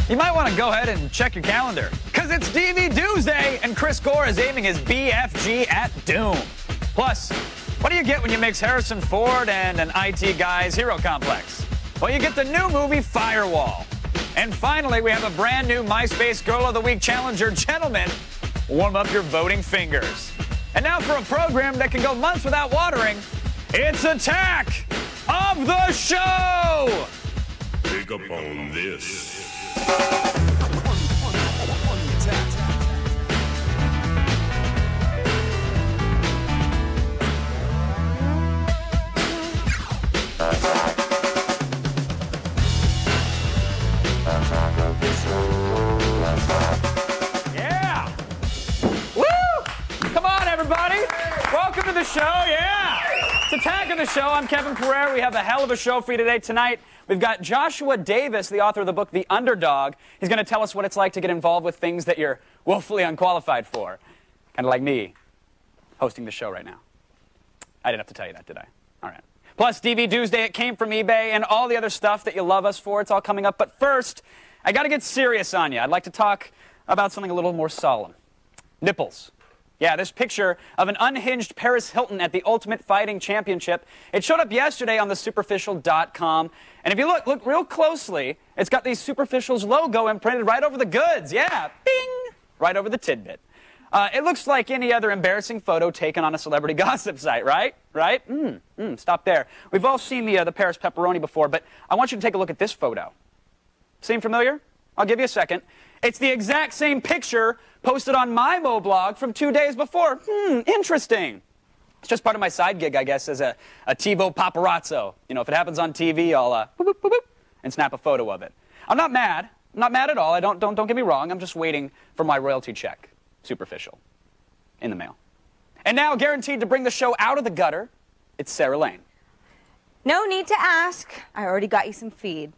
You might want to go ahead and check your calendar, because it's DV Doomsday, and Chris Gore is aiming his BFG at Doom. Plus, what do you get when you mix Harrison Ford and an IT guy's hero complex? Well, you get the new movie Firewall. And finally, we have a brand new MySpace Girl of the Week challenger. Gentlemen, warm up your voting fingers. And now for a program that can go months without watering, it's Attack of the Show! Pick up on this. Yeah! Woo! Come on, everybody! Welcome to the show, yeah! It's Attack of the Show. I'm Kevin Pereira. We have a hell of a show for you today. Tonight, we've got Joshua Davis, the author of the book The Underdog. He's going to tell us what it's like to get involved with things that you're woefully unqualified for. Kind of like me, hosting the show right now. I didn't have to tell you that, did I? All right. Plus, DV Doomsday, it came from eBay, and all the other stuff that you love us for. It's all coming up. But first, I got to get serious on you. I'd like to talk about something a little more solemn. Nipples. Yeah, this picture of an unhinged Paris Hilton at the Ultimate Fighting Championship. It showed up yesterday on the Superficial.com. And if you look real closely, it's got the Superficial's logo imprinted right over the goods. Yeah, bing! Right over the tidbit. It looks like any other embarrassing photo taken on a celebrity gossip site, right? Right? Stop there. We've all seen the Paris pepperoni before, but I want you to take a look at this photo. Seem familiar? I'll give you a second. It's the exact same picture posted on my Moblog from 2 days before. Interesting. It's just part of my side gig, I guess, as a TiVo paparazzo. You know, if it happens on TV, I'll boop, boop, boop, boop, and snap a photo of it. I'm not mad. I'm not mad at all. Don't get me wrong. I'm just waiting for my royalty check. Superficial. In the mail. And now, guaranteed to bring the show out of the gutter, it's Sarah Lane. No need to ask. I already got you some feed.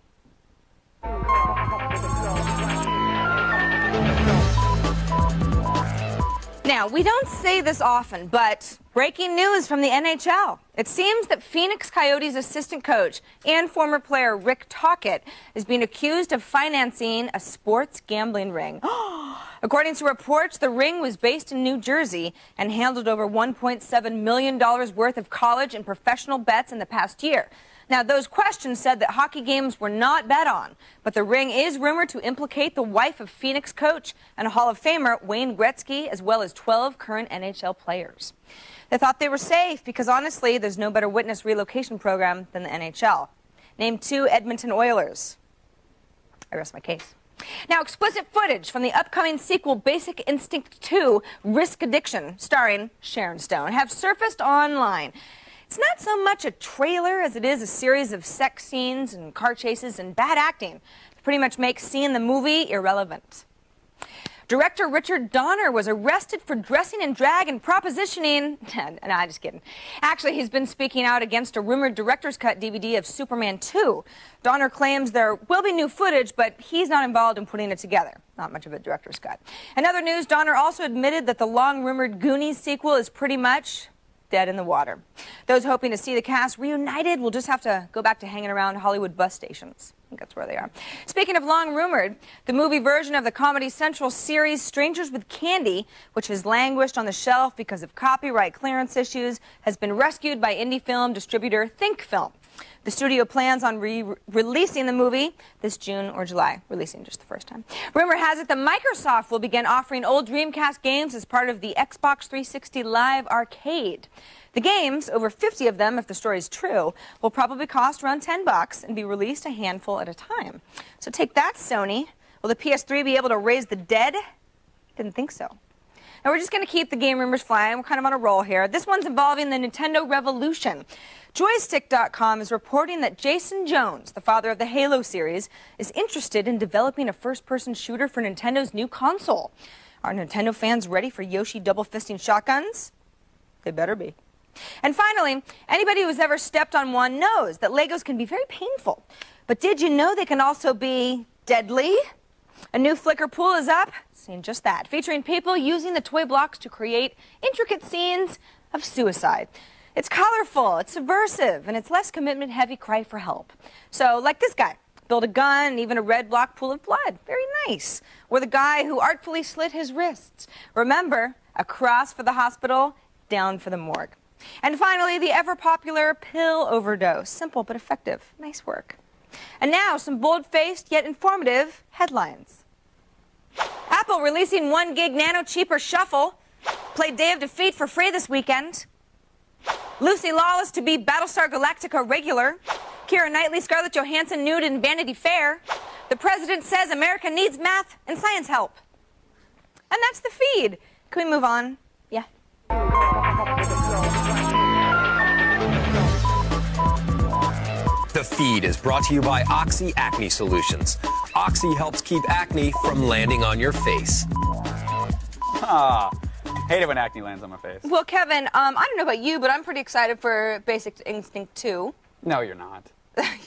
Now, we don't say this often, but breaking news from the NHL. It seems that Phoenix Coyotes assistant coach and former player Rick Tocchet is being accused of financing a sports gambling ring. According to reports, the ring was based in New Jersey and handled over $1.7 million worth of college and professional bets in the past year. Now, those questions said that hockey games were not bet on, but the ring is rumored to implicate the wife of Phoenix coach and Hall of Famer Wayne Gretzky, as well as 12 current NHL players. They thought they were safe because, honestly, there's no better witness relocation program than the NHL. Name 2 Edmonton Oilers. I rest my case. Now, explicit footage from the upcoming sequel Basic Instinct 2, Risk Addiction, starring Sharon Stone, have surfaced online. It's not so much a trailer as it is a series of sex scenes and car chases and bad acting that pretty much makes seeing the movie irrelevant. Director Richard Donner was arrested for dressing in drag and propositioning... Nah, just kidding. Actually, he's been speaking out against a rumored director's cut DVD of Superman 2. Donner claims there will be new footage, but he's not involved in putting it together. Not much of a director's cut. In other news, Donner also admitted that the long-rumored Goonies sequel is pretty much dead in the water. Those hoping to see the cast reunited will just have to go back to hanging around Hollywood bus stations. I think that's where they are. Speaking of long-rumored, the movie version of the Comedy Central series Strangers with Candy, which has languished on the shelf because of copyright clearance issues, has been rescued by indie film distributor Think Film. The studio plans on releasing the movie this June or July, releasing just the first time. Rumor has it that Microsoft will begin offering old Dreamcast games as part of the Xbox 360 Live Arcade. The games, over 50 of them if the story is true, will probably cost around $10 and be released a handful at a time. So take that, Sony. Will the PS3 be able to raise the dead? Didn't think so. Now we're just going to keep the game rumors flying. We're kind of on a roll here. This one's involving the Nintendo Revolution. Joystick.com is reporting that Jason Jones, the father of the Halo series, is interested in developing a first-person shooter for Nintendo's new console. Are Nintendo fans ready for Yoshi double-fisting shotguns? They better be. And finally, anybody who's ever stepped on one knows that Legos can be very painful. But did you know they can also be deadly? A new Flickr pool is up, saying just that, featuring people using the toy blocks to create intricate scenes of suicide. It's colorful, it's subversive, and it's less commitment-heavy cry for help. So, like this guy, build a gun and even a red block pool of blood. Very nice, or the guy who artfully slit his wrists. Remember, across for the hospital, down for the morgue. And finally, the ever-popular pill overdose. Simple but effective. Nice work. And now, some bold-faced yet informative headlines. Apple releasing 1 gig nano cheaper shuffle. Played Day of Defeat for free this weekend. Lucy Lawless to be Battlestar Galactica regular. Keira Knightley, Scarlett Johansson nude in Vanity Fair. The president says America needs math and science help. And that's the feed. Can we move on? Yeah. The feed is brought to you by Oxy Acne Solutions. Oxy helps keep acne from landing on your face. Hate it when acne lands on my face. Well, Kevin, I don't know about you, but I'm pretty excited for Basic Instinct 2. No, you're not.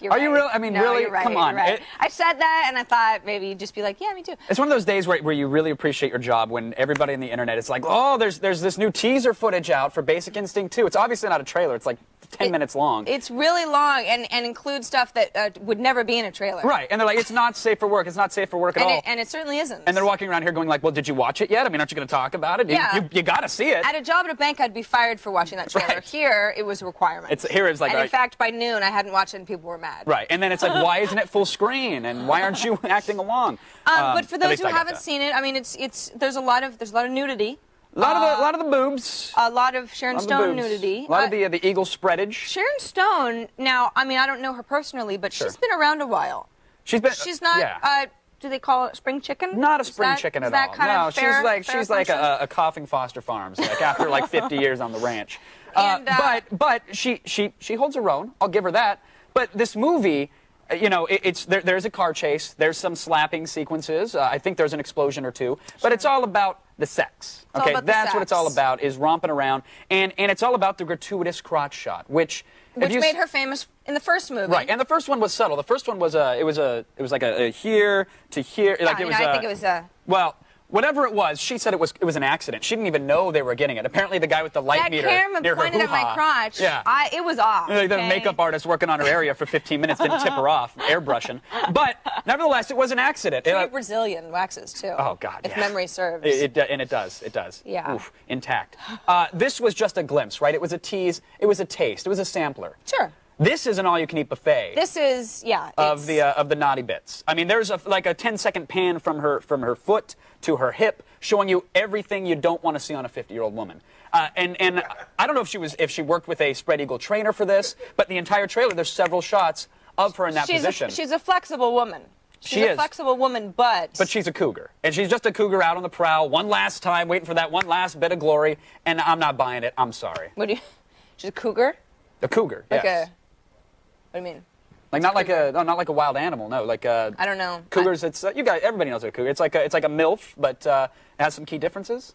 You're Are right. you really? I mean, No, really? you're right, Come on. you're right. I said that, and I thought maybe you'd just be like, yeah, me too. It's one of those days where you really appreciate your job when everybody on the internet is like, oh, there's this new teaser footage out for Basic Instinct 2. It's obviously not a trailer. It's like 10 minutes long. It's really long and includes stuff that would never be in a trailer. Right. And they're like, it's not safe for work. It's not safe for work at all. And it certainly isn't. And they're walking around here going like, well, did you watch it yet? I mean, aren't you going to talk about it? Yeah. You got to see it. At a job at a bank, I'd be fired for watching that trailer. Right. Here, it was a requirement. Here it's like, and all in right. fact, by noon, I hadn't watched it and people were mad. Right. And then it's like, why isn't it full screen? And why aren't you acting along? But for at those least who I get haven't that. seen it, I mean, there's a lot of nudity. A lot of the boobs. A lot of Sharon A lot of the Stone boobs. nudity. A lot of the eagle spreadage. Sharon Stone, now, I mean, I don't know her personally, but Sure. she's been around a while. She's not, Yeah. do they call it spring chicken? Not a Is spring that- chicken is at that all. kind No, of fair, she's like fair a coughing Foster Farms, like after like 50 years on the ranch. And, but she holds her own. I'll give her that. But this movie, you know, there's a car chase. There's some slapping sequences. I think there's an explosion or two. But it's all about the sex. all Okay, about the that's what it's all sex. about. Is romping around, and it's all about the gratuitous crotch shot, which made her famous in the first movie. Right, and the first one was subtle. The first one was it was like a here to here. Like it was. I think it was a. Well, whatever it was, she said it was an accident. She didn't even know they were getting it. Apparently, the guy with the light That meter camera near her pointed at my hoo-ha. crotch. Yeah. It was off. The okay? makeup artist working on her area for 15 minutes didn't tip her off, airbrushing. But nevertheless, it was an accident. Very Brazilian waxes too. Oh God! If yeah. memory serves. And it does. Yeah. Oof, intact. This was just a glimpse, right? It was a tease. It was a taste. It was a sampler. Sure. This is an all-you-can-eat buffet. This is Of the naughty bits. I mean, there's like a 10-second pan from her foot to her hip, showing you everything you don't want to see on a 50-year-old woman. And I don't know if she worked with a spread eagle trainer for this, but the entire trailer, there's several shots of her in that position. She's a flexible woman. She's She a is. flexible woman, but She's a cougar. And she's just a cougar out on the prowl one last time, waiting for that one last bit of glory, and I'm not buying it. I'm sorry. what do you? She's a cougar. A cougar, yes. Like what do you mean? Like not like a wild animal, no. Like I don't know. Cougars, it's everybody knows what a cougar. It's like a MILF, but it has some key differences.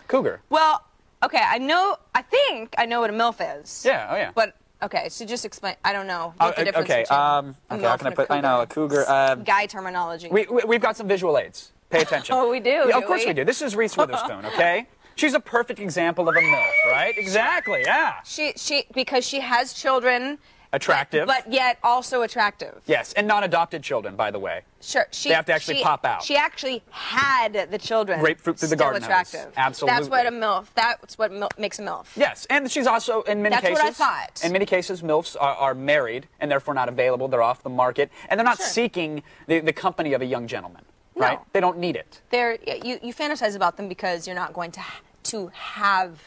Cougar. Well, okay, I think I know what a MILF is. Yeah, oh yeah. But okay, so just explain. I don't know what the difference okay, between a okay, MILF how can I and put? I know a cougar. Guy terminology. We've got some visual aids. Pay attention. Oh, we do, Yeah, do of course we? we do. This is Reese Witherspoon, okay? She's a perfect example of a MILF, right? Exactly, yeah. She because she has children. Attractive. But yet also attractive. Yes, and non-adopted children, by the way. Sure. They have to actually pop out. She actually had the children. Grapefruit through the Still garden hose. attractive. Absolutely. That's what a MILF. That's what makes a MILF. Yes, and she's also, in many That's cases... what I thought. In many cases, MILFs are married, and therefore not available. They're off the market, and they're not Sure. seeking the company of a young gentleman, right? No. They don't need it. You fantasize about them because you're not going to have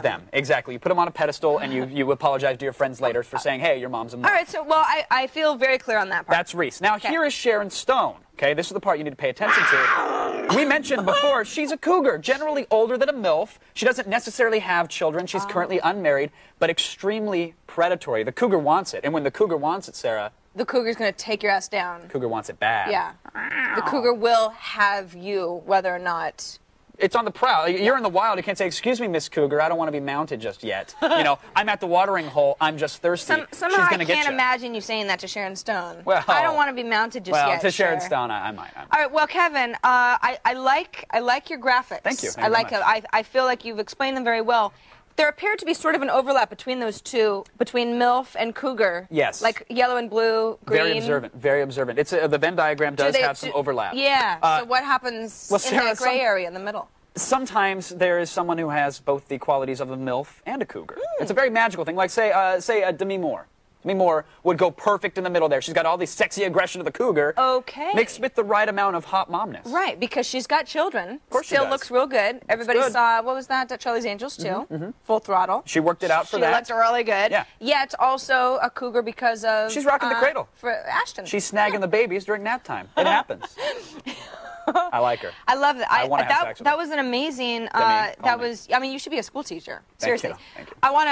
Them. Exactly. You put them on a pedestal, and you apologize to your friends later for saying, hey, your mom's a MILF. All right, so, well, I feel very clear on that part. That's Reese. Now, Okay. here is Sharon Stone. Okay, this is the part you need to pay attention to. We mentioned before, she's a cougar, generally older than a MILF. She doesn't necessarily have children. She's currently unmarried, but extremely predatory. The cougar wants it. And when the cougar wants it, Sarah, The cougar's going to take your ass down. cougar wants it bad. Yeah. The cougar will have you, whether or not... It's on the prowl. You're in the wild. You can't say, excuse me, Miss Cougar, I don't want to be mounted just yet. You know, I'm at the watering hole. I'm just thirsty. Somehow She's I going to get can't you. imagine you saying that to Sharon Stone. Well, I don't want to be mounted just yet. To Sharon sure. Stone, I might. All right, well, Kevin, I like your graphics. Thank you. Thank I you like very them. I feel like you've explained them very well. there appeared to be sort of an overlap between those two, between MILF and Cougar. Yes. Like yellow and blue, green. Very observant. Very observant. It's the Venn diagram does have some overlap. Yeah. So what happens in Sarah, that gray area in the middle? Sometimes there is someone who has both the qualities of a MILF and a cougar. It's a very magical thing. Like, say Demi Moore. Demi Moore would go perfect in the middle there. She's got all the sexy aggression of the cougar. Okay. Mixed with the right amount of hot momness. Right, because she's got children. Of course she Still does. looks real good. Everybody good. saw, what was that? Charlie's Angels, too. Full throttle. She worked it out for She that. looked really good. Yeah. Yet also a cougar because of... She's rocking the cradle. For Ashton. She's snagging the babies during nap time. It happens. I like her. I love that. I wanna have sex with that her. was an amazing. Demi, call that me. was. I mean, you should be a school teacher. Seriously. Thank you. I want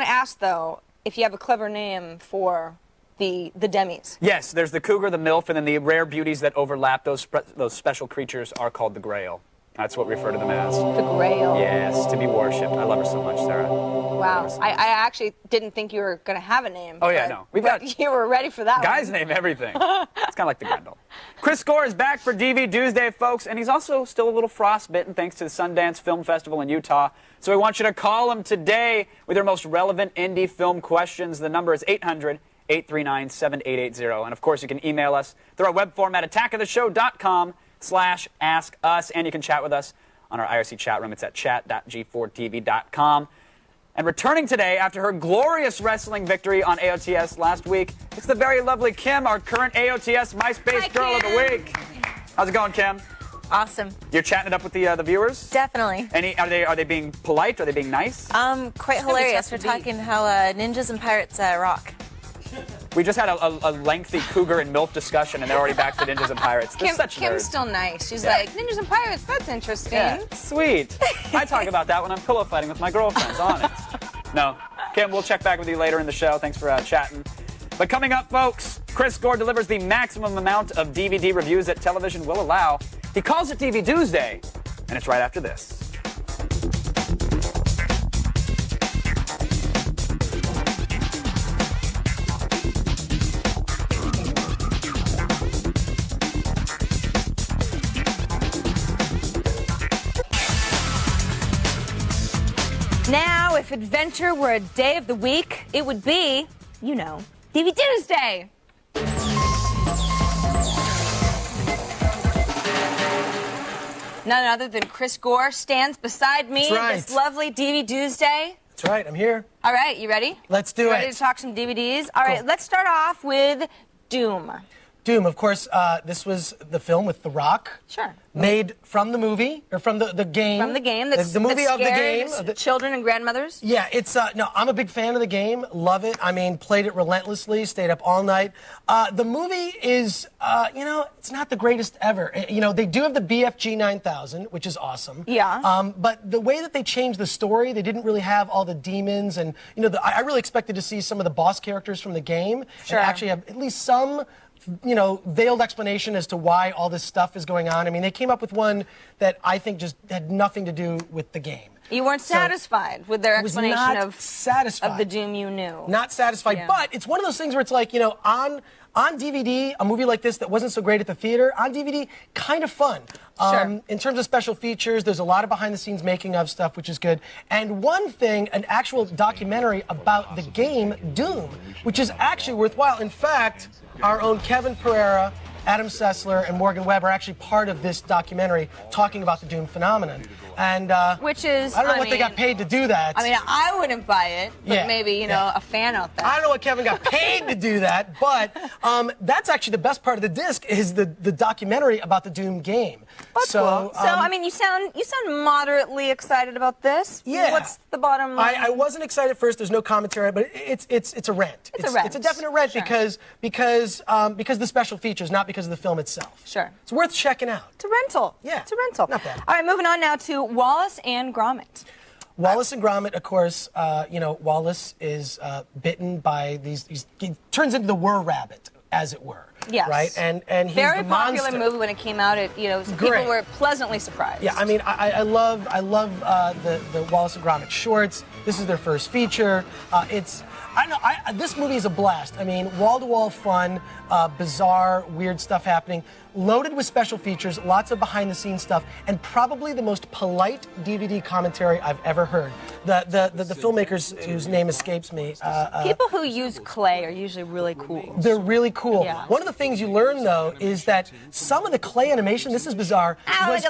to ask though if you have a clever name for the Demis. Yes, there's the cougar, the MILF, and then the rare beauties that overlap. Those special creatures are called the Grail. That's what we refer to them as. The Grail. Yes, to be worshipped. I love her so much, Sarah. Wow. I actually didn't think you were going to have a name. Oh, yeah, but- no. We've but got- you were ready for that Guys one. name everything. It's kind of like the Grendel. Chris Gore is back for DV Tuesday, folks, and he's also still a little frostbitten thanks to the Sundance Film Festival in Utah. So we want you to call him today with your most relevant indie film questions. The number is 800-839-7880. And, of course, you can email us through our web form at attackoftheshow.com/askus, and you can chat with us on our IRC chat room. It's at chat.g4tv.com. And returning today after her glorious wrestling victory on AOTS last week, it's the very lovely Kim, our current AOTS MySpace Hi, Girl of the Kim. Week. How's it going, Kim? Awesome. You're chatting it up with the viewers? Definitely. Are they being polite? Are they being nice? Quite hilarious. We're talking how ninjas and pirates rock. We just had a lengthy cougar and MILF discussion, and they're already back to Ninjas and Pirates. They're such Kim's nerds. still nice. She's Yeah. like, Ninjas and Pirates, that's interesting. Yeah, sweet. I talk about that when I'm pillow fighting with my girlfriends, honest. No. Kim, we'll check back with you later in the show. Thanks for chatting. But coming up, folks, Chris Gore delivers the maximum amount of DVD reviews that television will allow. He calls it TV Tuesday, and it's right after this. Now, if adventure were a day of the week, it would be, you know, DVD Tuesday. None other than Chris Gore stands beside me That's right. this lovely DVD Tuesday. That's right, I'm here. All right, you ready? Let's do You it. ready to talk some DVDs? All right, Cool. let's start off with Doom. Doom, of course, this was the film with The Rock. Sure. Made from the movie, or from the game. From the game. That's, the movie that of the game. scared children and grandmothers. Yeah, it's, no, I'm a big fan of the game. Love it. I mean, played it relentlessly, stayed up all night. The movie is, you know, it's not the greatest ever. You know, they do have the BFG 9000, which is awesome. Yeah. But the way that they changed the story, they didn't really have all the demons, and, you know, I really expected to see some of the boss characters from the game. Sure. And actually have at least some, you know, veiled explanation as to why all this stuff is going on. I mean, they came up with one that I think just had nothing to do with the game. You weren't So, satisfied with their was explanation not of satisfied. the Doom you knew. Not satisfied, Yeah. but it's one of those things where it's like, you know, on DVD, a movie like this that wasn't so great at the theater, on DVD, kind of fun. Sure. In terms of special features, there's a lot of behind-the-scenes making of stuff, which is good. And one thing, an actual documentary about the game Doom, which is actually worthwhile. In fact, our own Kevin Pereira, Adam Sessler, and Morgan Webb are actually part of this documentary talking about the Doom phenomenon. And Which is, I don't know what they got paid to do that. I mean, I wouldn't buy it, but Yeah, maybe, you know, yeah. a fan out there. I don't know what Kevin got paid to do that, but that's actually the best part of the disc is the documentary about the Doom game. That's cool. So, I mean, you sound moderately excited about this. Yeah. What's the bottom line? I wasn't excited at first. There's no commentary, but it's a rent. It's a rent. It's a definite rent Sure. because the special features, not because of the film itself. Sure. It's worth checking out. It's a rental. Yeah, It's a rental. not bad. All right, moving on now to Wallace and Gromit. Wallace and Gromit, of course, you know, Wallace is bitten by these. He turns into the Were-Rabbit, as it were. Yes. Right? And he's Very the popular monster. movie when it came out. It, you know, people Great. were pleasantly surprised. Yeah, I mean, I love the Wallace and Gromit shorts. This is their first feature. It's I know. This movie is a blast. I mean, wall-to-wall fun, bizarre, weird stuff happening, loaded with special features, lots of behind-the-scenes stuff, and probably the most polite DVD commentary I've ever heard. The filmmakers whose name escapes me. People who use clay are usually really cool. They're really cool. Yeah. One of the things you learn, though, is that some of the clay animation, this is bizarre, was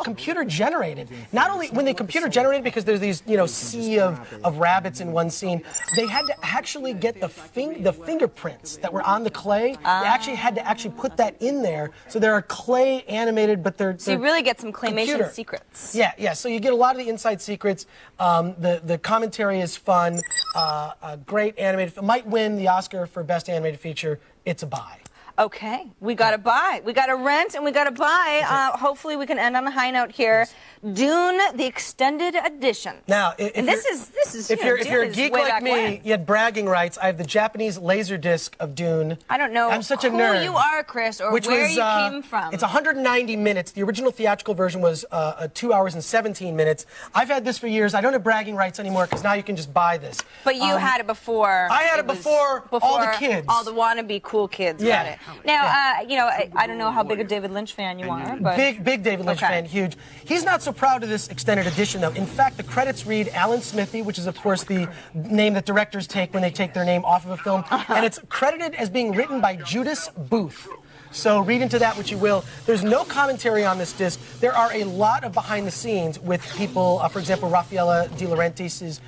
computer generated. Not only when they computer generated, because there's these, sea of rabbits in one scene, they had to actually get the fingerprints that were on the clay. They actually had to put that in there. So there are clay animated, but they're So you really get some claymation computer secrets. Yeah. So you get a lot of the inside secrets. The commentary is fun. A great animated film. Might win the Oscar for Best Animated Feature. It's a buy. Okay, we got to buy. We got to rent and we got to buy. Hopefully we can end on a high note here. Dune, the extended edition. Now, this is if you're a Dune geek way like back me, when. you had bragging rights. I have the Japanese Laserdisc of Dune. I don't know I'm such a who nerd. you are, Chris, or where you came from. It's 190 minutes. The original theatrical version was 2 hours and 17 minutes. I've had this for years. I don't have bragging rights anymore because now you can just buy this. But you had it before. I had it before all the kids. All the wannabe cool kids got it. Now, I don't know how big a David Lynch fan you are, but big David Lynch fan, huge. He's not so proud of this extended edition, though. In fact, the credits read Alan Smithy, which is, of course, the name that directors take when they take their name off of a film, and it's credited as being written by Judas Booth. So read into that what you will. There's no commentary on this disc. There are a lot of behind the scenes with people. For example, Raffaella De Laurentiis is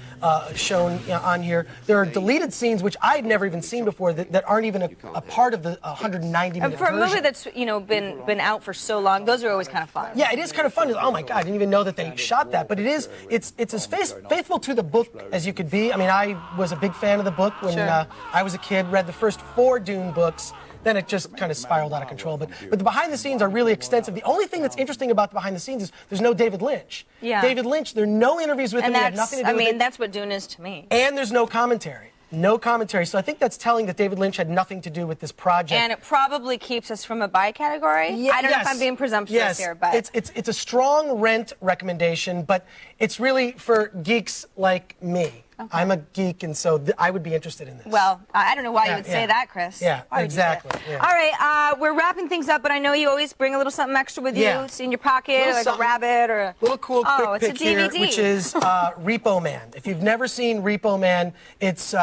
shown on here. There are deleted scenes which I'd never even seen before that aren't even a part of the 190-minute for a movie version. that's been out for so long, those are always kind of fun. Yeah, it is kind of fun. Oh my God, I didn't even know that they shot that. But it's as faithful to the book as you could be. I mean, I was a big fan of the book when I was a kid. Read the first 4 Dune books. Then it just kind of spiraled out of control. But the behind the scenes are really extensive. The only thing that's interesting about the behind the scenes is there's no David Lynch. Yeah. David Lynch, there are no interviews with him. He had nothing to do with it. That's what Dune is to me. And there's no commentary. No commentary. So I think that's telling that David Lynch had nothing to do with this project. And it probably keeps us from a buy category. Yeah, I don't know if I'm being presumptuous here, but it's a strong rent recommendation, but it's really for geeks like me. Okay. I'm a geek, and so I would be interested in this. Well, I don't know why you would say that, Chris. Yeah, exactly. Yeah. All right, we're wrapping things up, but I know you always bring a little something extra with you. It's in your pocket, like a rabbit or a little cool quick pick it's a DVD. here, which is Repo Man. If you've never seen Repo Man, it's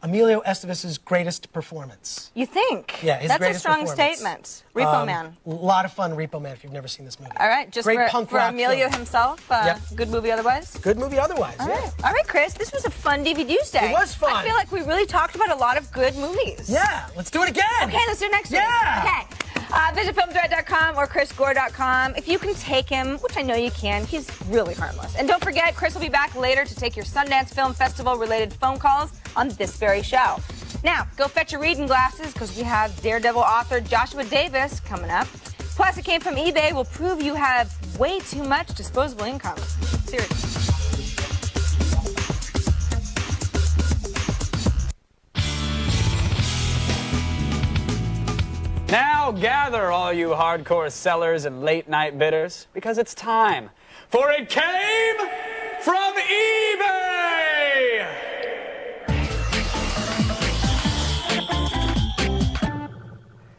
Emilio Estevez's greatest performance. You think? Yeah, his That's greatest a strong performance. statement. Repo Man. A lot of fun, Repo Man, if you've never seen this movie. All right, just great for, punk for rock Emilio film. himself. Good movie otherwise? Good movie otherwise, All right, Chris, this was a fun DVDs day. It was fun. I feel like we really talked about a lot of good movies. Yeah, let's do it again. Okay, let's do it next week. Yeah. Okay. Visit filmthreat.com or chrisgore.com. If you can take him, which I know you can, he's really harmless. And don't forget, Chris will be back later to take your Sundance Film Festival related phone calls on this very show. Now, go fetch your reading glasses because we have Daredevil author Joshua Davis coming up. Plus, it came from eBay will prove you have way too much disposable income. Seriously. Now gather, all you hardcore sellers and late-night bidders, because it's time for It Came From eBay!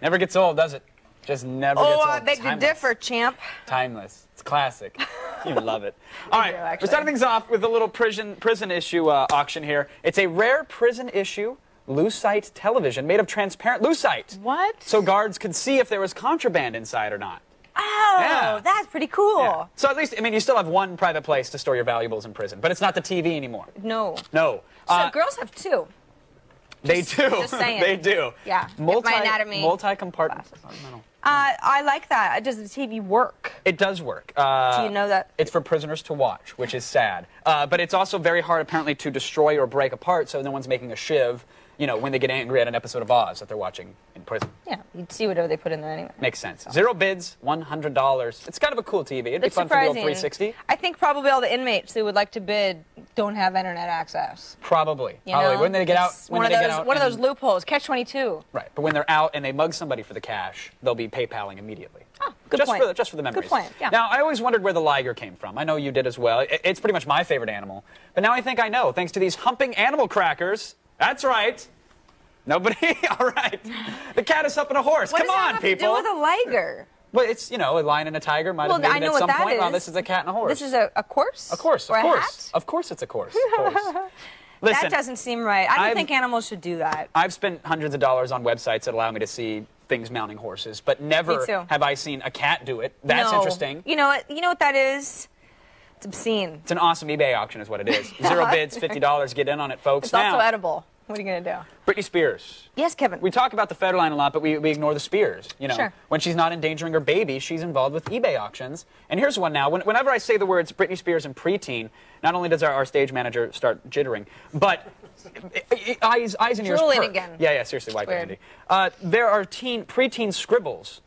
Never gets old, does it? Just never gets old. Oh, I beg to differ, champ. Timeless. It's classic. You love it. All right, we're starting things off with a little prison issue auction here. It's a rare prison issue lucite television made of transparent lucite. What? So guards could see if there was contraband inside or not. Oh, Yeah. that's pretty cool. Yeah. So at least, I mean, you still have one private place to store your valuables in prison, but it's not the TV anymore. No. No. So girls have 2. They do. Just saying. They do. Yeah. My anatomy. Multi-compartmental. I like that. Does the TV work? It does work. Do you know that? It's for prisoners to watch, which is sad. But it's also very hard, apparently, to destroy or break apart, so no one's making a shiv, when they get angry at an episode of Oz that they're watching in prison. Yeah, you'd see whatever they put in there anyway. Makes sense. 0 bids, $100. It's kind of a cool TV. It'd be fun for the old 360. I think probably all the inmates who would like to bid don't have internet access. Probably. You know? When they get out. One of those loopholes. Catch-22. Right. But when they're out and they mug somebody for the cash, they'll be PayPaling immediately. Oh, good point. Just for the memories. Good point, yeah. Now, I always wondered where the liger came from. I know you did as well. It's pretty much my favorite animal. But now I think I know, thanks to these humping animal crackers That's right. Nobody? All right. The cat is up in a horse. What Come does that on, have people. to do with a liger? Well, it's, a lion and a tiger might have Well, made I it know at what some that point. Well, is. this is a cat and a horse. This is a course? A course, or of a course. hat? Of course it's a course. Of course. Listen, That doesn't seem right. I don't think animals should do that. I've spent hundreds of dollars on websites that allow me to see things mounting horses, but never Me too. have I seen a cat do it. That's No. interesting. You know what that is? It's obscene. It's an awesome eBay auction is what it is. 0 bids, $50. Get in on it, folks. It's Now, also edible. What are you going to do? Britney Spears. Yes, Kevin. We talk about the Federline a lot, but we ignore the Spears. Sure. When she's not endangering her baby, she's involved with eBay auctions. And here's one now. Whenever I say the words Britney Spears and preteen, not only does our stage manager start jittering, but eyes and ears Drooling perk. again. Yeah, seriously, wipe it, Weird. Andy. There are preteen scribbles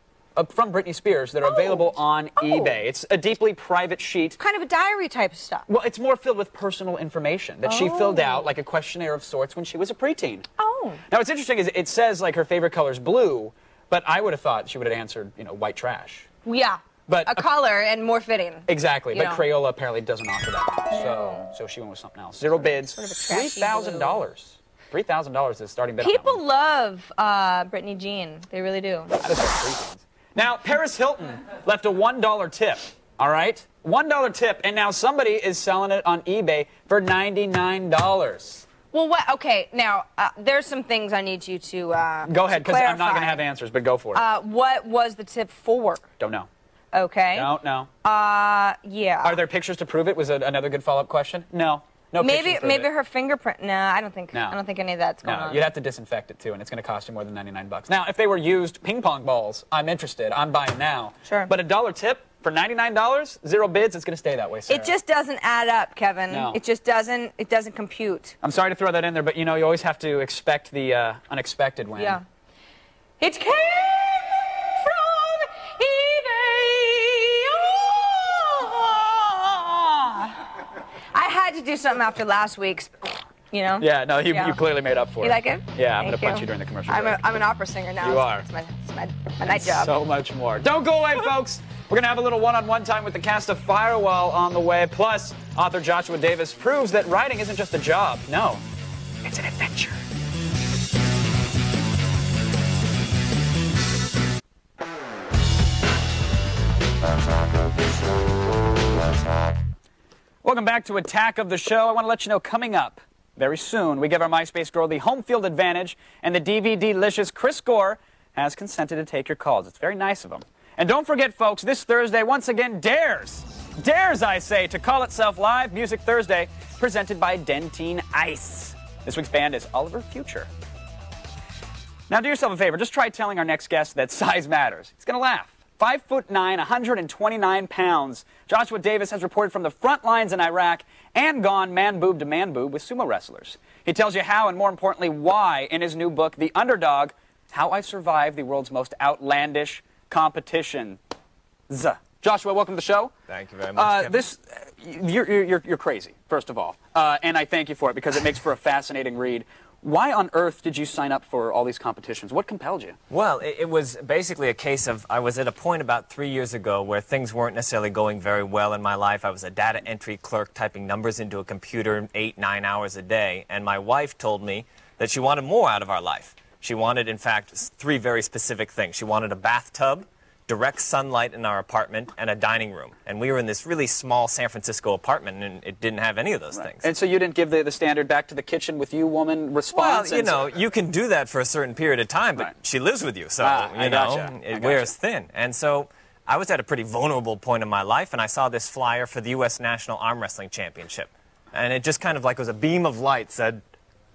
from Britney Spears that are available on eBay. It's a deeply private sheet. Kind of a diary type of stuff. Well, it's more filled with personal information that she filled out, like a questionnaire of sorts, when she was a preteen. Oh. Now, what's interesting is it says, like, her favorite color is blue, but I would have thought she would have answered, white trash. Yeah. But a color and more fitting. Exactly, You but know. Crayola apparently doesn't offer that. So she went with something else. 0 bids, Sort of a trashy $3,000. $3,000 is the starting bid. People love Britney Jean. They really do. That is what preteens. Now, Paris Hilton left a $1 tip, all right? $1 tip, and now somebody is selling it on eBay for $99. Well, what? Okay, now, there's some things I need you to Go ahead, because I'm not going to clarify. have answers, but go for it. What was the tip for? Don't know. Okay. Don't know. Yeah. Are there pictures to prove it? Was it another good follow-up question? No. No pictures to prove Maybe it. her fingerprint. No, I don't think. No. I don't think any of that's going No, on. you'd have to disinfect it too, and it's going to cost you more than $99. Now, if they were used ping pong balls, I'm interested. I'm buying now. Sure. But $1 tip for $99, 0 bids, it's going to stay that way, Sarah. It just doesn't add up, Kevin. No. It just doesn't. It doesn't compute. I'm sorry to throw that in there, but you always have to expect the unexpected when. Yeah. It came from eBay. I had to do something after last week's. Yeah, no, you Yeah. clearly made up for it. You like it? Yeah, I'm Thank going to punch you during the commercial I'm break. an opera singer now. You are. It's my night job. So much more. Don't go away, folks. We're going to have a little one-on-one time with the cast of Firewall on the way. Plus, author Joshua Davis proves that writing isn't just a job. No, it's an adventure. Welcome back to Attack of the Show. I want to let you know, coming up very soon, we give our MySpace girl the home field advantage, and the DVD-licious Chris Gore has consented to take your calls. It's very nice of him. And don't forget, folks, this Thursday, once again, dares, I say, to call itself Live Music Thursday, presented by Dentine Ice. This week's band is Oliver Future. Now, do yourself a favor. Just try telling our next guest that size matters. He's going to laugh. 5'9", 129 pounds. Joshua Davis has reported from the front lines in Iraq and gone man boob to man boob with sumo wrestlers. He tells you how and, more importantly, why in his new book, The Underdog, How I Survived the World's Most Outlandish Competition. Joshua, welcome to the show. Thank you very much, Kevin. You're crazy, first of all, and I thank you for it because it makes for a fascinating read. Why on earth did you sign up for all these competitions? What compelled you? Well, it was basically a case of I was at a point about 3 years ago where things weren't necessarily going very well in my life. I was a data entry clerk typing numbers into a computer 8-9 hours a day, and my wife told me that she wanted more out of our life. She wanted, in fact, 3 very specific things. She wanted a bathtub, direct sunlight in our apartment, and a dining room. And we were in this really small San Francisco apartment, and it didn't have any of those things. And so you didn't give the standard back to the kitchen with you woman response? Well, you can do that for a certain period of time, but she lives with you, so, it wears thin. And so I was at a pretty vulnerable point in my life, and I saw this flyer for the U.S. National Arm Wrestling Championship. And it just kind of like was a beam of light said,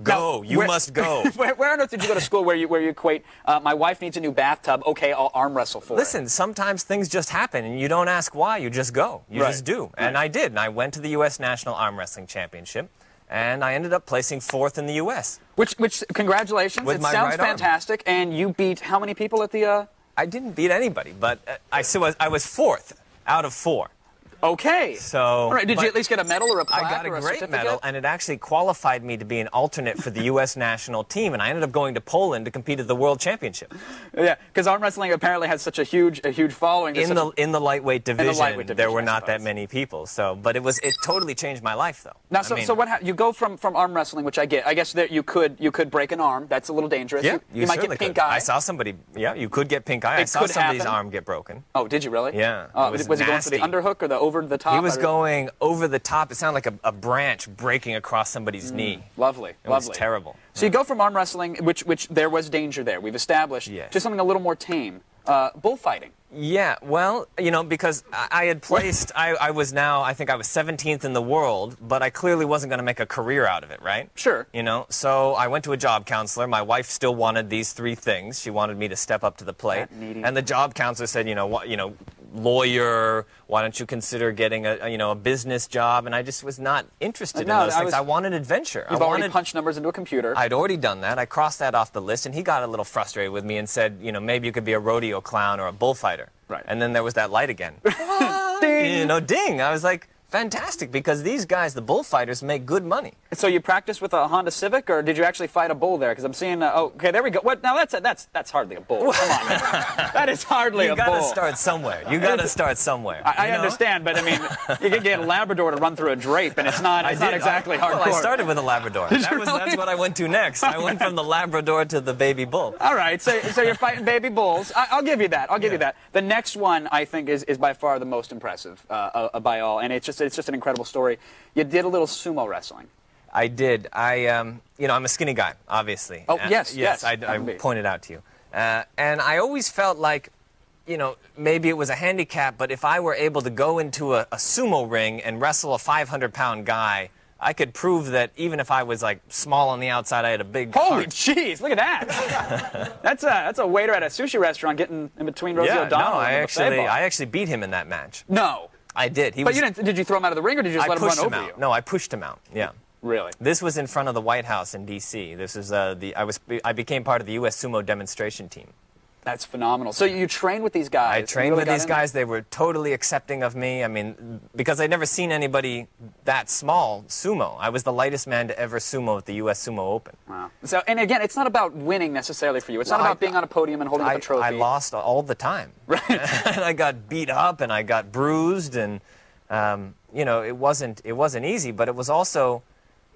go, you must go. Where on earth did you go to school where you equate, my wife needs a new bathtub, okay, I'll arm wrestle for Listen, sometimes things just happen, and you don't ask why, you just go. You just do. And I did, and I went to the U.S. National Arm Wrestling Championship, and I ended up placing 4th in the U.S. Which congratulations, With it my sounds right arm. fantastic, and you beat how many people at the, I didn't beat anybody, but I was 4th out of 4. Okay. So, all right. Did you but at least get a medal or a plaque I got a or great certificate? medal, and it actually qualified me to be an alternate for the U.S. national team, and I ended up going to Poland to compete at the World Championship. Yeah, because arm wrestling apparently has such a huge following. In the lightweight division, there were I not that suppose. many people. So, but it totally changed my life, though. Now, so what? You go from arm wrestling, which I get. I guess that you could break an arm. That's a little dangerous. Yeah, you might get pink eye. I saw somebody. Yeah, you could get pink eye. I saw could somebody's happen. arm get broken. Oh, did you really? Yeah, Was it he was going for the nasty. underhook or the over the top? He was going over the top. It sounded like a branch breaking across somebody's knee. Lovely. It was terrible. So you go from arm wrestling, which there was danger there. We've established, Yes. to something a little more tame, bullfighting. Yeah, well, because I had placed, I was 17th in the world, but I clearly wasn't going to make a career out of it, right? Sure. So I went to a job counselor. My wife still wanted these 3 things. She wanted me to step up to the plate. That needy. And the job counselor said, lawyer, why don't you consider getting a business job? And I just was not interested in those things. I wanted adventure. You've already punched numbers into a computer. I'd already done that. I crossed that off the list, and he got a little frustrated with me and said, maybe you could be a rodeo clown or a bullfighter. Right. And then there was that light again. Ding. Ding. I was like, fantastic, because these guys, the bullfighters, make good money. So you practiced with a Honda Civic, or did you actually fight a bull there? Because I'm seeing. Okay, there we go. What? Now that's hardly a bull. Come on, man. That is hardly a bull. You got to start somewhere. I understand, but I mean, you can get a Labrador to run through a drape, and it's not exactly hardcore. Well, I started with a Labrador. That's what I went to next. I went from the Labrador to the baby bull. All right, so you're fighting baby bulls. I'll give you that. I'll give you that. The next one, I think, is by far the most impressive by all, and it's just an incredible story. You did a little sumo wrestling. I did. I'm a skinny guy, obviously. Oh, yes. I pointed out to you. And I always felt like, maybe it was a handicap, but if I were able to go into a sumo ring and wrestle a 500-pound guy, I could prove that even if I was small on the outside, I had a big Holy heart. jeez, look at that. That's a waiter at a sushi restaurant getting in between Rosie O'Donnell and the buffet bar. I actually beat him in that match. No. I did. But you didn't? Did you throw him out of the ring, or did you just let him run over you? No, I pushed him out. Yeah. Really? This was in front of the White House in D.C. This is I became part of the U.S. Sumo demonstration team. That's phenomenal. So you trained with these guys? I trained with these guys. They were totally accepting of me. I mean, because I'd never seen anybody that small sumo. I was the lightest man to ever sumo at the U.S. Sumo Open. Wow. So, and again, it's not about winning necessarily for you. It's not about being on a podium and holding up a trophy. I lost all the time. Right. And I got beat up and I got bruised and, it wasn't easy, but it was also,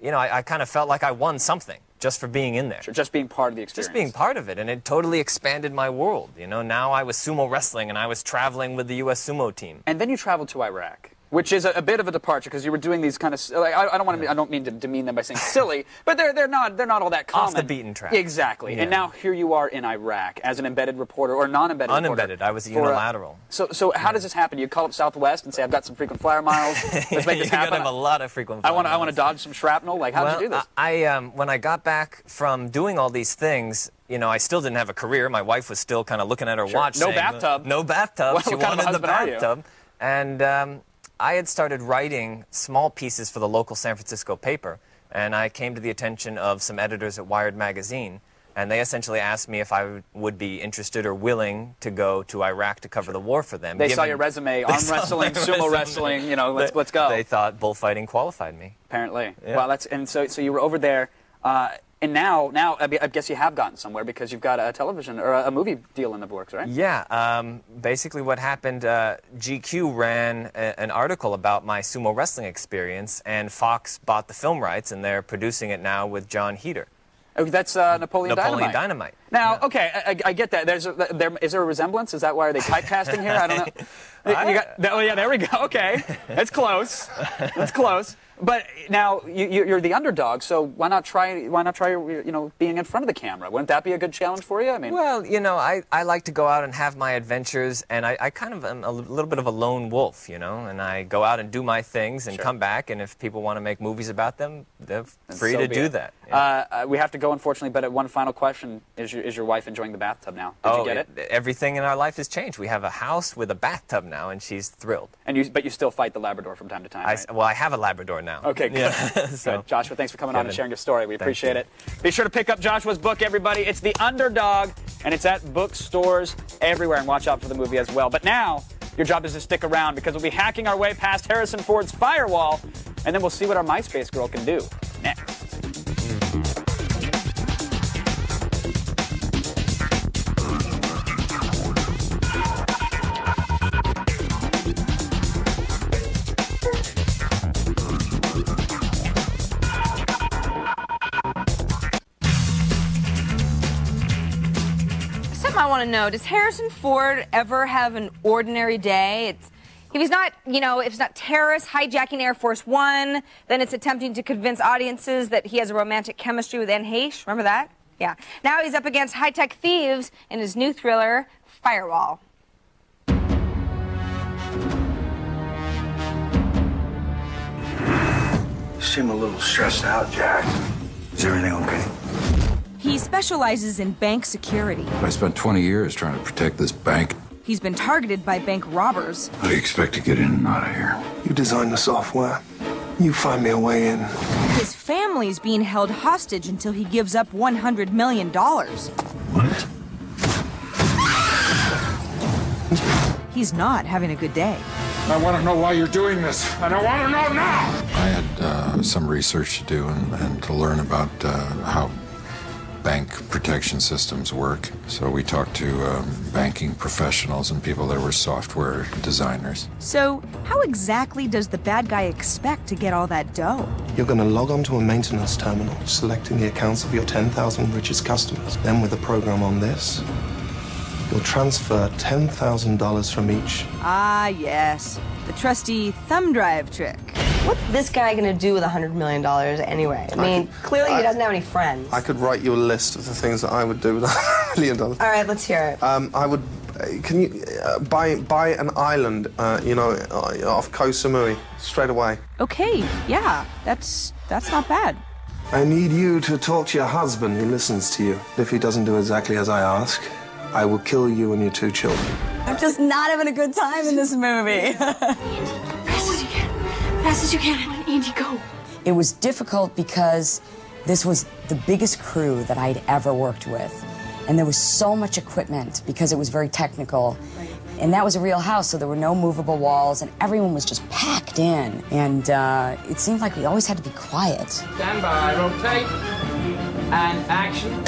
I kind of felt like I won something just for being in there. Sure, just being part of the experience. Just being part of it, and it totally expanded my world. Now I was sumo wrestling, and I was traveling with the U.S. Sumo team. And then you traveled to Iraq, which is a bit of a departure because you were doing these kind of. I don't mean to demean them by saying silly, but they're not all that common. Off the beaten track. Exactly. Yeah. And now here you are in Iraq as an embedded reporter or non-embedded reporter. Unembedded. I was unilateral. So how does this happen? You call up Southwest and say, "I've got some frequent flyer miles. Let's make this You happen." gotta have a lot of frequent flyer I want to dodge some shrapnel. Like, how did you do this? When I got back from doing all these things, I still didn't have a career. My wife was still kind of looking at her watch. No saying, bathtub. No bathtub. What She kind of wanted the husband are you? bathtub. And I had started writing small pieces for the local San Francisco paper, and I came to the attention of some editors at Wired magazine, and they essentially asked me if I would be interested or willing to go to Iraq to cover the war for them. They saw your resume, arm wrestling, sumo wrestling. Let's go. They thought bullfighting qualified me. Apparently. Yeah. Well, so you were over there, and now I guess you have gotten somewhere because you've got a television or a movie deal in the works, right? Yeah. Basically, what happened? GQ ran an article about my sumo wrestling experience, and Fox bought the film rights, and they're producing it now with John Heder. Oh, that's Napoleon Dynamite. Now, okay, I get that. Is there a resemblance? Is that why are they typecasting here? I don't know. Oh, yeah, there we go. Okay, that's close. That's close. But now you're the underdog, so why not try being in front of the camera? Wouldn't that be a good challenge for you? I mean, well, I like to go out and have my adventures, and I kind of am a little bit of a lone wolf, and I go out and do my things and come back, and if people want to make movies about them, they're free to do that. Yeah. We have to go, unfortunately, but one final question: Is your wife enjoying the bathtub now? Did you get it? Everything in our life has changed. We have a house with a bathtub now, and she's thrilled. But you still fight the Labrador from time to time, right? I have a Labrador now. Okay, good. So, good. Joshua, thanks for coming on and sharing your story. We appreciate you. it. Be sure to pick up Joshua's book, everybody. It's The Underdog, and it's at bookstores everywhere. And watch out for the movie as well. But now, Your job is to stick around because we'll be hacking our way past Harrison Ford's firewall, and then we'll see what our MySpace girl can do next. I want to know, does Harrison Ford ever have an ordinary day? If he's not, if it's not terrorists hijacking Air Force One, then it's attempting to convince audiences that he has a romantic chemistry with Anne Heche. Remember that? Yeah. Now he's up against high-tech thieves in his new thriller, Firewall. You seem a little stressed out, Jack. Is everything okay? He specializes in bank security. I spent 20 years trying to protect this bank. He's been targeted by bank robbers. How do you expect to get in and out of here? You designed the software. You find me a way in. His family's being held hostage until he gives up $100 million. What? He's not having a good day. I want to know why you're doing this, and I want to know now! I had some research to do and to learn about how bank protection systems work. So we talked to banking professionals and people that were software designers. So how exactly does the bad guy expect to get all that dough? You're going to log onto a maintenance terminal, selecting the accounts of your 10,000 richest customers. Then with a program on this, you'll transfer $10,000 from each. Ah, yes. The trusty thumb drive trick. What's this guy going to do with $100 million anyway? I mean, clearly he doesn't have any friends. I could write you a list of the things that I would do with $100 million. All right, let's hear it. I would, can you buy an island, off Koh Samui straight away? Okay, yeah, that's not bad. I need you to talk to your husband. He listens to you. If he doesn't do exactly as I ask, I will kill you and your 2 children. I'm just not having a good time in this movie. Fast as you can. Andy, go. It was difficult because this was the biggest crew that I'd ever worked with. And there was so much equipment because it was very technical. Right. And that was a real house, so there were no movable walls, and everyone was just packed in. And it seemed like we always had to be quiet. Stand by, rotate, and action.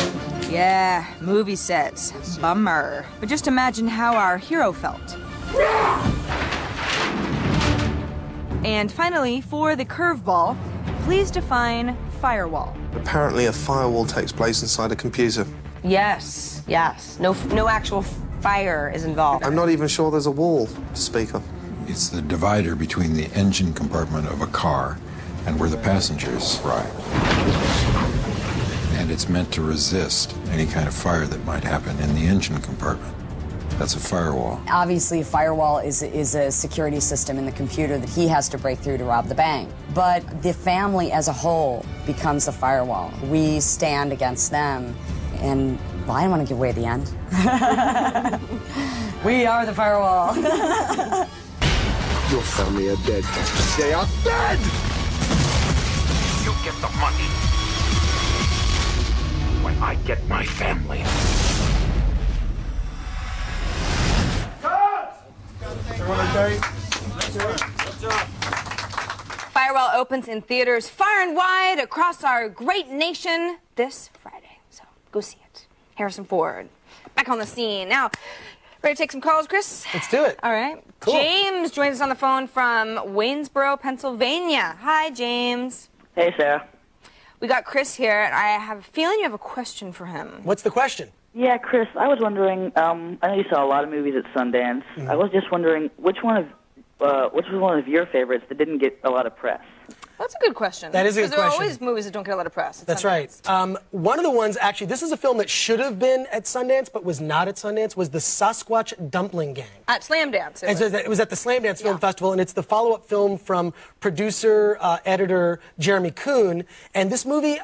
Yeah, movie sets. Bummer. But just imagine how our hero felt. And finally, for the curveball, please define firewall. Apparently a firewall takes place inside a computer. Yes. No actual fire is involved. I'm not even sure there's a wall to speak of. It's the divider between the engine compartment of a car and where the passengers ride. And it's meant to resist any kind of fire that might happen in the engine compartment. That's a firewall. Obviously, a firewall is a security system in the computer that he has to break through to rob the bank. But the family as a whole becomes the firewall. We stand against them, and well, I don't want to give away the end. We are the firewall. Your family are dead. They are dead! You get the money when I get my family. Firewall opens in theaters far and wide across our great nation this Friday. So go see it. Harrison Ford, back on the scene. Now, ready to take some calls, Chris? Let's do it. All right. Cool. James joins us on the phone from Waynesboro, Pennsylvania. Hi, James. Hey, Sarah. We got Chris here, and I have a feeling you have a question for him. What's the question? Yeah, Chris, I was wondering, I know you saw a lot of movies at Sundance. Mm-hmm. I was just wondering, which was one of your favorites that didn't get a lot of press? That's a good question. That is a good question. Because there are always movies that don't get a lot of press. That's right. One of the ones, actually, this is a film that should have been at Sundance, but was not at Sundance, was the Sasquatch Dumpling Gang. At Slam Dance. It was at the Slam Dance Film Festival, and it's the follow-up film from producer, editor Jeremy Kuhn. And this movie,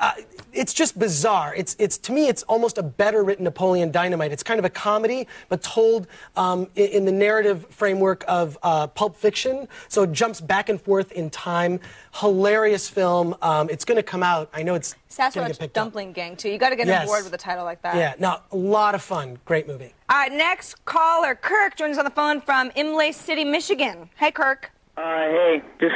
it's just bizarre. It's to me, it's almost a better written Napoleon Dynamite. It's kind of a comedy, but told in the narrative framework of Pulp Fiction. So it jumps back and forth in time. Hilarious. hilarious film. It's going to come out. I know it's going to get Sasquatch picked up. Dumpling Gang, too. You got to get on board with a title like that. Yeah, no, a lot of fun. Great movie. All right, next caller, Kirk, joins us on the phone from Imlay City, Michigan. Hey, Kirk. Hey, just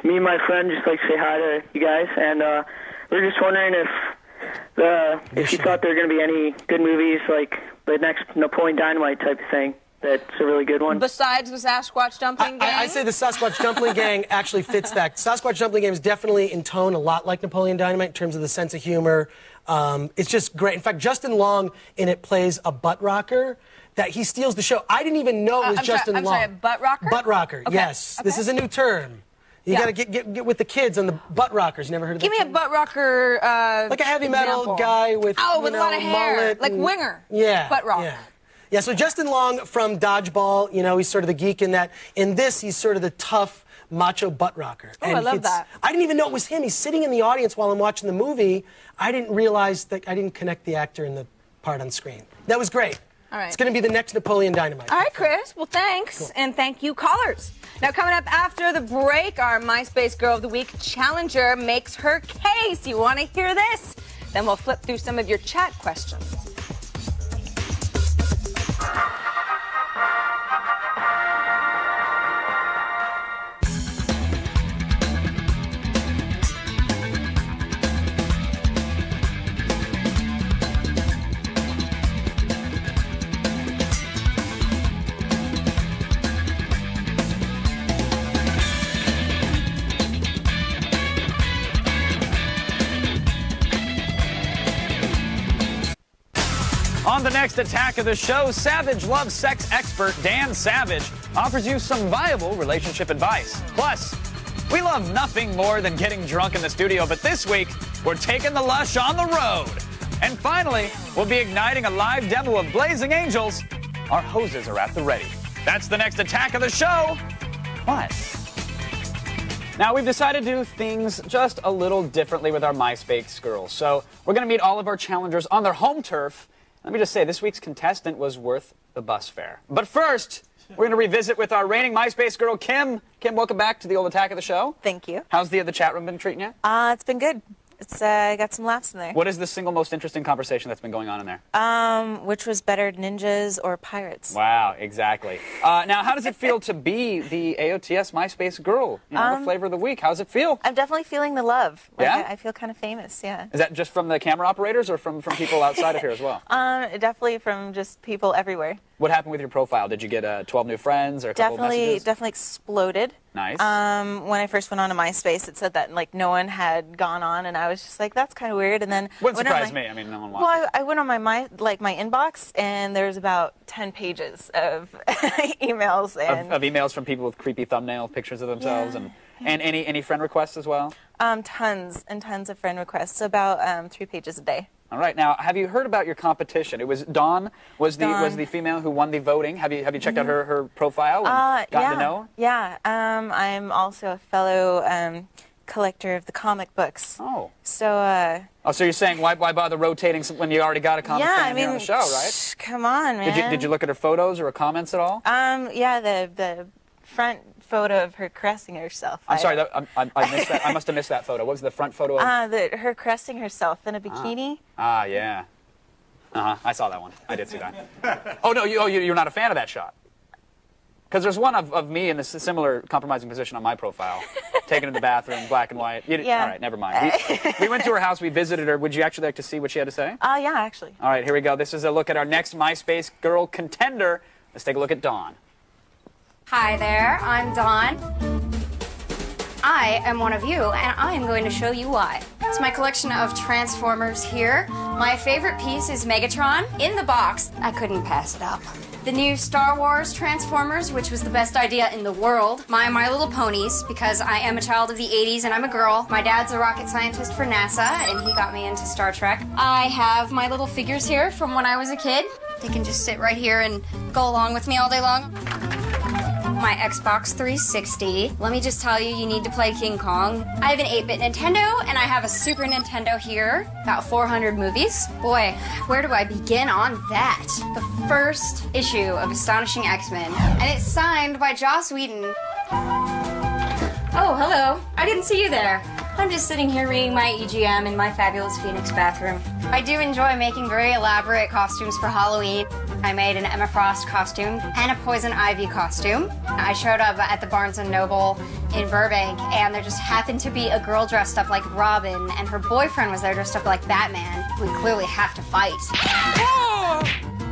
me and my friend just like to say hi to you guys, and we're just wondering if you thought there were going to be any good movies like the next Napoleon Dynamite type of thing. That's a really good one. Besides the Sasquatch Dumpling Gang? I say the Sasquatch Dumpling Gang actually fits that. Sasquatch Dumpling Gang is definitely in tone a lot like Napoleon Dynamite in terms of the sense of humor. It's just great. In fact, Justin Long in it plays a butt rocker that he steals the show. I didn't even know it was Justin Long. I'm sorry, a butt rocker? Butt rocker, Okay. yes. Okay. This is a new term. You got to get with the kids on the butt rockers. You never heard of that? Give me a butt rocker like a heavy metal example. guy with a you know, lot of hair, mullet like and, Winger. Yeah, butt rock. Yeah, so Justin Long from Dodgeball, you know, he's sort of the geek in that. In this, he's sort of the tough, macho butt rocker. Oh, I love that. I didn't even know it was him. He's sitting in the audience while I'm watching the movie. I didn't realize that I didn't connect the actor and the part on screen. That was great. All right. It's going to be the next Napoleon Dynamite. All right, Chris. Well, thanks. Cool. And thank you, callers. Now, coming up after the break, our MySpace Girl of the Week challenger makes her case. You want to hear this? Then we'll flip through some of your chat questions. On the next attack of the show, Savage Love sex expert Dan Savage offers you some viable relationship advice. Plus, we love nothing more than getting drunk in the studio, but this week, we're taking the Lush on the road. And finally, we'll be igniting a live demo of Blazing Angels. Our hoses are at the ready. That's the next attack of the show. What? Now, we've decided to do things just a little differently with our MySpace girls. So we're going to meet all of our challengers on their home turf. Let me just say, this week's contestant was worth the bus fare. But first, we're going to revisit with our reigning MySpace girl, Kim. Kim, welcome back to the old attack of the show. Thank you. How's the chat room been treating you? It's been good. It's got some laughs in there. What is the single most interesting conversation that's been going on in there? Which was better, ninjas or pirates? Wow, exactly. Now, how does it feel to be the AOTS MySpace girl? You know, the flavor of the week. How's it feel? I'm definitely feeling the love. Like, Yeah? I feel kind of famous, yeah. Is that just from the camera operators or from people outside of here as well? Definitely from just people everywhere. What happened with your profile? Did you get 12 new friends or a couple of messages? Definitely exploded. Nice. When I first went on to MySpace, it said that like no one had gone on, and I was just like, that's kind of weird. And then Wouldn't surprise me. I mean, no one watched. Well, I went on my inbox, and there's about 10 pages of emails and of emails from people with creepy thumbnail pictures of themselves, and any friend requests as well. Tons and tons of friend requests, about 3 pages a day. All right. Now, have you heard about your competition? It was Dawn was the female who won the voting. Have you checked out her profile and gotten to know her? Yeah. I'm also a fellow collector of the comic books. Oh. So. So you're saying why bother rotating when you already got a comic fan here on the show, right? Come on, man. Did you look at her photos or her comments at all? Yeah. The front photo of her caressing herself. I'm sorry, I missed that. I must have missed that photo. What was the front photo of? Her caressing herself in a bikini. Yeah. I saw that one. I did see that. Oh no, you're not a fan of that shot. Because there's one of me in a similar compromising position on my profile, taken in the bathroom, black and white. Yeah. All right, never mind. We went to her house. We visited her. Would you actually like to see what she had to say? Yeah, actually. All right, here we go. This is a look at our next MySpace girl contender. Let's take a look at Dawn. Hi there, I'm Dawn. I am one of you, and I am going to show you why. It's my collection of Transformers here. My favorite piece is Megatron. In the box, I couldn't pass it up. The new Star Wars Transformers, which was the best idea in the world. My Little Ponies, because I am a child of the 80s and I'm a girl. My dad's a rocket scientist for NASA, and he got me into Star Trek. I have my little figures here from when I was a kid. They can just sit right here and go along with me all day long. My Xbox 360. Let me just tell you, you need to play King Kong. I have an 8-bit Nintendo, and I have a Super Nintendo here. About 400 movies. Boy, where do I begin on that? The first issue of Astonishing X-Men, and it's signed by Joss Whedon. Oh, hello. I didn't see you there. I'm just sitting here reading my EGM in my fabulous Phoenix bathroom. I do enjoy making very elaborate costumes for Halloween. I made an Emma Frost costume and a Poison Ivy costume. I showed up at the Barnes & Noble in Burbank, and there just happened to be a girl dressed up like Robin, and her boyfriend was there dressed up like Batman. We clearly have to fight.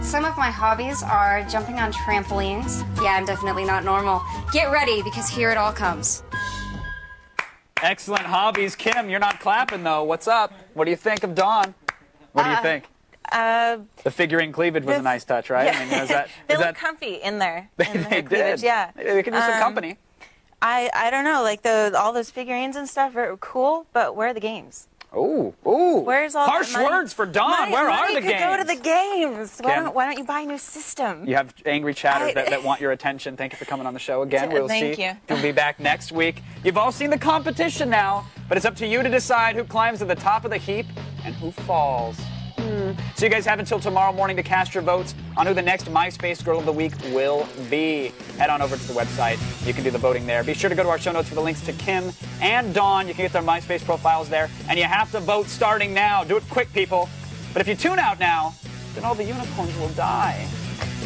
Some of my hobbies are jumping on trampolines. Yeah, I'm definitely not normal. Get ready, because here it all comes. Excellent hobbies. Kim, you're not clapping, though. What's up? What do you think of Dawn? What do you think? The figurine cleavage was a nice touch, right? Yeah. I mean, they look comfy in there. They cleavage, did. yeah. They could use some company. I don't know, like all those figurines and stuff are cool, but where are the games? Ooh. Where's all harsh that money? words for Dawn. Where are the Money could go to the games. Kim. Why don't you buy a new system? You have angry chatters that want your attention. Thank you for coming on the show again. We'll Thank see. you. You'll be back next week. You've all seen the competition now, but it's up to you to decide who climbs to the top of the heap and who falls. So you guys have until tomorrow morning to cast your votes on who the next MySpace Girl of the Week will be. Head on over to the website. You can do the voting there. Be sure to go to our show notes for the links to Kim and Dawn. You can get their MySpace profiles there. And you have to vote starting now. Do it quick, people. But if you tune out now, then all the unicorns will die.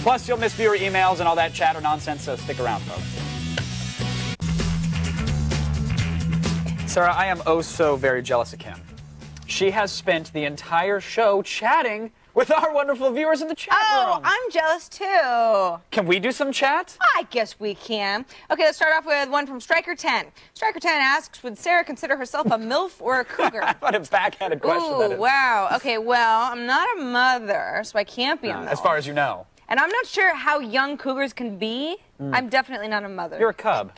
Plus, you'll miss viewer emails and all that chatter nonsense, so stick around, folks. Sarah, I am oh so very jealous of Kim. She has spent the entire show chatting with our wonderful viewers in the chat room. I'm jealous too. Can we do some chat? I guess we can. Okay, let's start off with one from Striker10. Striker10 asks, would Sarah consider herself a MILF or a cougar? What a backhanded question that is. Wow. Okay, well, I'm not a mother, so I can't be a MILF. As far as you know. And I'm not sure how young cougars can be. I'm definitely not a mother. You're a cub.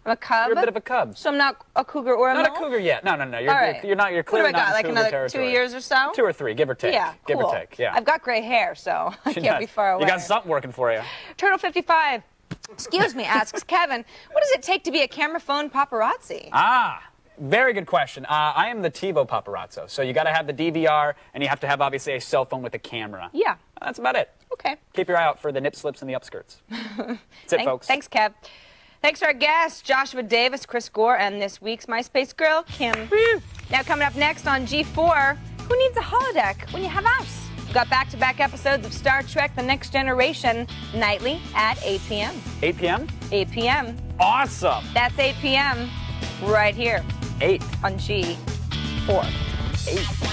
I'm a cub? You're a bit of a cub. So I'm not a cougar or a MILF? Not a cougar yet. No. All right. You're not. You're clearly what do I got, not in like cougar another territory. 2 years or so? 2 or 3, give or take. Yeah, Give cool. or take, yeah. I've got gray hair, so I can't be far away. You got something working for you. Turtle55, excuse me, asks Kevin, what does it take to be a camera phone paparazzi? Very good question. I am the TiVo paparazzo. So you got to have the DVR, and you have to have, obviously, a cell phone with a camera. Yeah. That's about it. Okay. Keep your eye out for the nip slips and the upskirts. That's it, folks. Thanks, Kev. Thanks to our guests, Joshua Davis, Chris Gore, and this week's MySpace girl, Kim. Now coming up next on G4, who needs a holodeck when you have us? We've got back-to-back episodes of Star Trek The Next Generation nightly at 8 p.m. 8 p.m.? 8 p.m. Awesome. That's 8 p.m. right here. 8. On G4. 8.